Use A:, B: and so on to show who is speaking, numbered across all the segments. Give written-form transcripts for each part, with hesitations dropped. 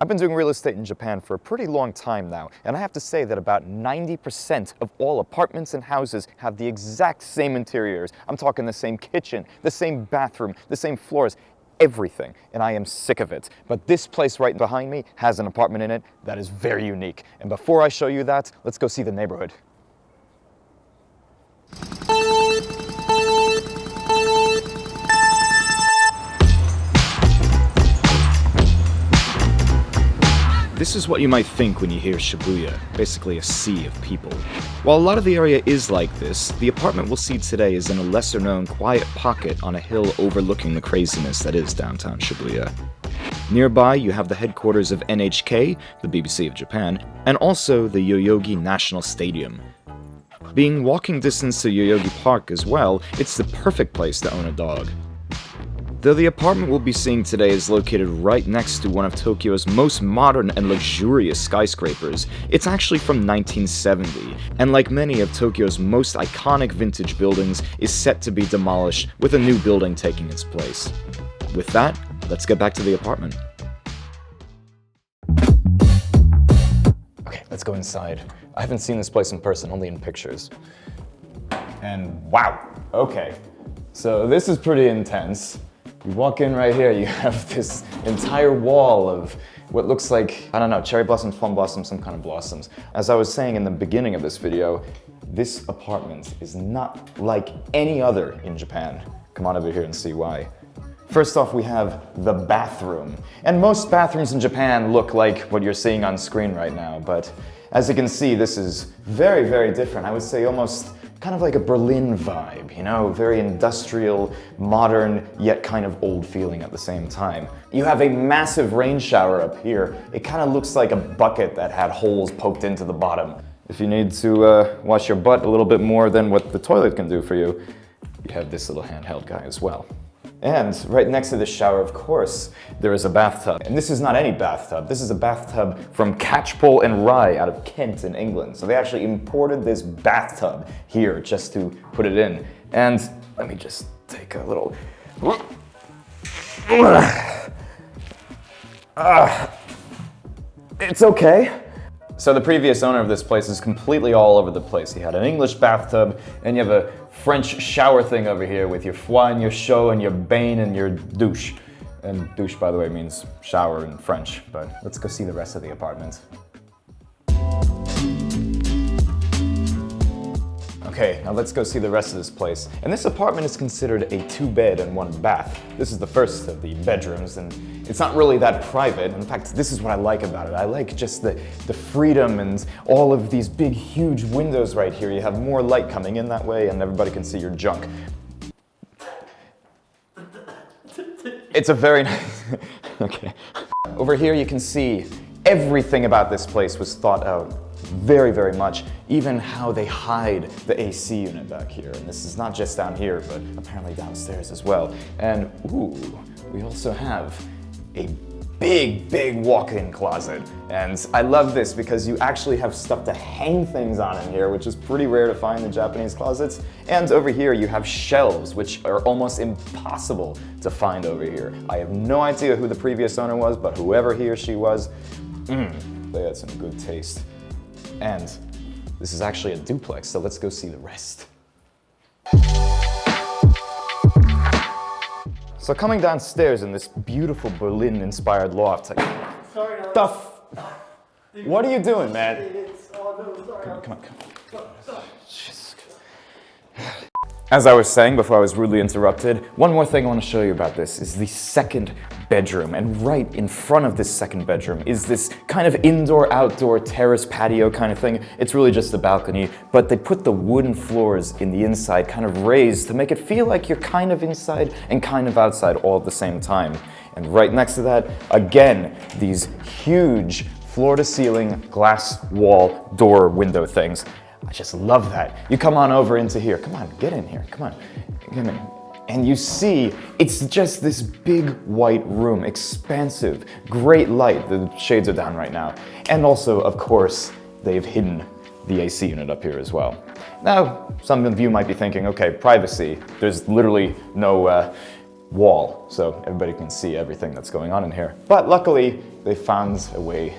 A: I've been doing real estate in Japan for a pretty long time now, and I have to say that about 90% of all apartments and houses have the exact same interiors. I'm talking the same kitchen, the same bathroom, the same floors, everything, and I am sick of it. But this place right behind me has an apartment in it that is very unique. And before I show you that, let's go see the neighborhood. This is what you might think when you hear Shibuya, basically a sea of people. While a lot of the area is like this, the apartment we'll see today is in a lesser-known quiet pocket on a hill overlooking the craziness that is downtown Shibuya. Nearby, you have the headquarters of NHK, the BBC of Japan, and also the Yoyogi National Stadium. Being walking distance to Yoyogi Park as well, it's the perfect place to own a dog. Though the apartment we'll be seeing today is located right next to one of Tokyo's most modern and luxurious skyscrapers, it's actually from 1970, and like many of Tokyo's most iconic vintage buildings, is set to be demolished with a new building taking its place. With that, let's get back to the apartment. Okay, let's go inside. I haven't seen this place in person, only in pictures. And wow, okay. So this is pretty intense. You walk in right here, you have this entire wall of what looks like, I don't know, cherry blossoms, plum blossoms, some kind of blossoms. As I was saying in the beginning of this video, this apartment is not like any other in Japan. Come on over here and see why. First off, we have the bathroom. And most bathrooms in Japan look like what you're seeing on screen right now, but as you can see, this is very, very different. I would say almost kind of like a Berlin vibe, you know, very industrial, modern, yet kind of old feeling at the same time. You have a massive rain shower up here. It kind of looks like a bucket that had holes poked into the bottom. If you need to wash your butt a little bit more than what the toilet can do for you, you have this little handheld guy as well. And right next to the shower, of course, there is a bathtub. And this is not any bathtub. This is a bathtub from Catchpole and Rye out of Kent in England. So they actually imported this bathtub here just to put it in. And let me just take a little... It's okay. So the previous owner of this place is completely all over the place. He had an English bathtub, and you have a French shower thing over here with your foie and your chaud and your bain and your douche. And douche, by the way, means shower in French, but let's go see the rest of the apartment. Okay, now let's go see the rest of this place. And this apartment is considered a 2-bed and 1-bath. This is the first of the bedrooms, and it's not really that private. In fact, this is what I like about it. I like just the freedom and all of these big, huge windows right here. You have more light coming in that way, and everybody can see your junk. It's a very nice... Okay. Over here you can see everything about this place was thought out very, very much, even how they hide the AC unit back here. And this is not just down here, but apparently downstairs as well. And ooh, we also have a big, big walk-in closet. And I love this because you actually have stuff to hang things on in here, which is pretty rare to find in Japanese closets. And over here you have shelves, which are almost impossible to find over here. I have no idea who the previous owner was, but whoever he or she was, they had some good taste. And this is actually a duplex, so let's go see the rest. So coming downstairs in this beautiful Berlin-inspired loft, like,
B: sorry,
A: what are you doing, man? Come on. As I was saying before I was rudely interrupted, one more thing I want to show you about this is the second bedroom. And right in front of this second bedroom is this kind of indoor-outdoor terrace patio kind of thing. It's really just a balcony, but they put the wooden floors in the inside kind of raised to make it feel like you're kind of inside and kind of outside all at the same time. And right next to that, again, these huge floor-to-ceiling glass wall door window things. I just love that. You come on over into here. Come on, get in here. Come on, get in. And you see, it's just this big white room, expansive, great light. The shades are down right now. And also, of course, they've hidden the AC unit up here as well. Now, some of you might be thinking, okay, privacy. There's literally no wall, so everybody can see everything that's going on in here. But luckily, they found a way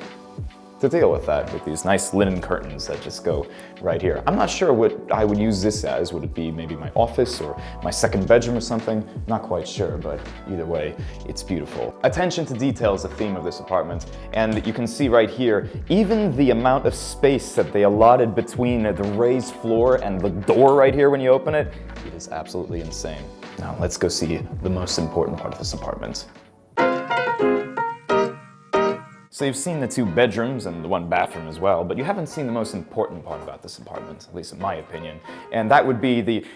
A: to deal with that with these nice linen curtains that just go right here. I'm not sure what I would use this as. Would it be maybe my office or my second bedroom or something? Not quite sure, but either way, it's beautiful. Attention to detail is the theme of this apartment, and you can see right here, even the amount of space that they allotted between the raised floor and the door right here when you open it, it is absolutely insane. Now let's go see the most important part of this apartment. So you've seen the 2 bedrooms and the 1 bathroom as well, but you haven't seen the most important part about this apartment, at least in my opinion. And that would be the,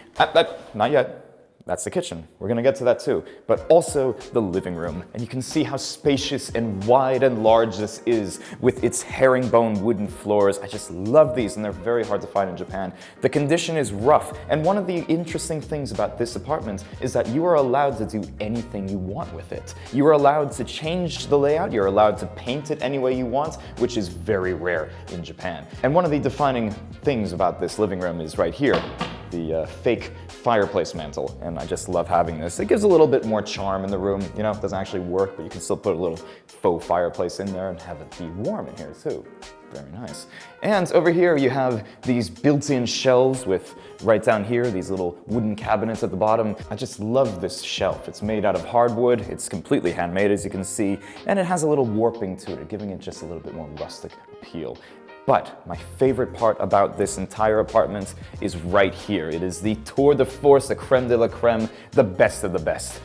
A: not yet. That's the kitchen. We're gonna get to that too. But also the living room. And you can see how spacious and wide and large this is with its herringbone wooden floors. I just love these, and they're very hard to find in Japan. The condition is rough. And one of the interesting things about this apartment is that you are allowed to do anything you want with it. You are allowed to change the layout. You're allowed to paint it any way you want, which is very rare in Japan. And one of the defining things about this living room is right here, the fake fireplace mantle, and I just love having this. It gives a little bit more charm in the room. You know, it doesn't actually work, but you can still put a little faux fireplace in there and have it be warm in here too. Very nice. And over here you have these built-in shelves with, right down here, these little wooden cabinets at the bottom. I just love this shelf. It's made out of hardwood. It's completely handmade, as you can see, and it has a little warping to it, giving it just a little bit more rustic appeal. But my favorite part about this entire apartment is right here. It is the tour de force, the creme de la creme, the best of the best.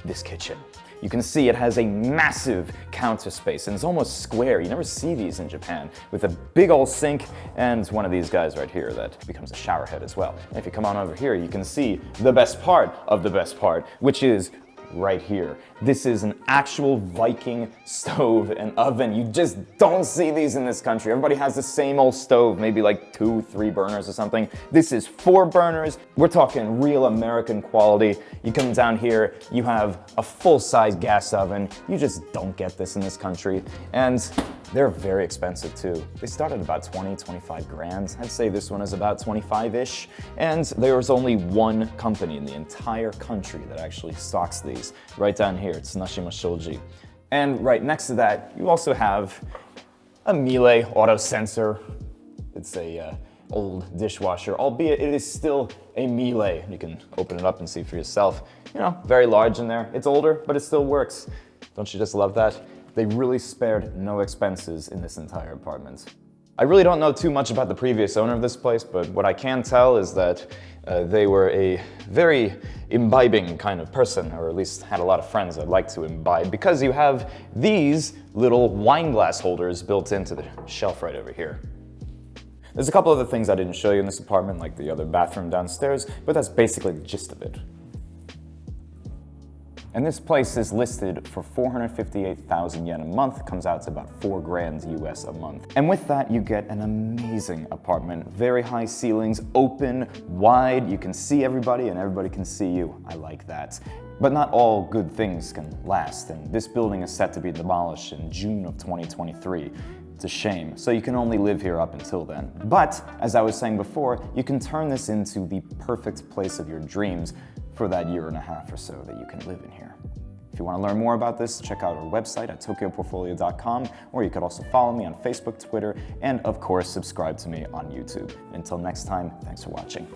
A: This kitchen. You can see it has a massive counter space, and it's almost square. You never see these in Japan, with a big old sink and one of these guys right here that becomes a shower head as well. And if you come on over here, you can see the best part of the best part, which is right here. This is an actual Viking stove and oven. You just don't see these in this country. Everybody has the same old stove, maybe like 2, 3 burners or something. This is 4 burners. We're talking real American quality. You come down here, you have a full-size gas oven. You just don't get this in this country. And they're very expensive too. They start at about 20, 25 grand. I'd say this one is about 25-ish. And there is only one company in the entire country that actually stocks these. Right down here, it's Nashima Shoji. And right next to that, you also have a Miele auto sensor. It's a old dishwasher, albeit it is still a Miele. You can open it up and see for yourself. You know, very large in there. It's older, but it still works. Don't you just love that? They really spared no expenses in this entire apartment. I really don't know too much about the previous owner of this place, but what I can tell is that they were a very imbibing kind of person, or at least had a lot of friends that like to imbibe, because you have these little wine glass holders built into the shelf right over here. There's a couple other things I didn't show you in this apartment, like the other bathroom downstairs, but that's basically the gist of it. And this place is listed for 458,000 yen a month, comes out to about 4 grand US a month. And with that, you get an amazing apartment. Very high ceilings, open, wide, you can see everybody and everybody can see you. I like that. But not all good things can last, and this building is set to be demolished in June of 2023. It's a shame. So you can only live here up until then. But, as I was saying before, you can turn this into the perfect place of your dreams for that 1.5 years or so that you can live in here. If you want to learn more about this, check out our website at tokyoportfolio.com, or you could also follow me on Facebook, Twitter, and of course, subscribe to me on YouTube. Until next time, thanks for watching.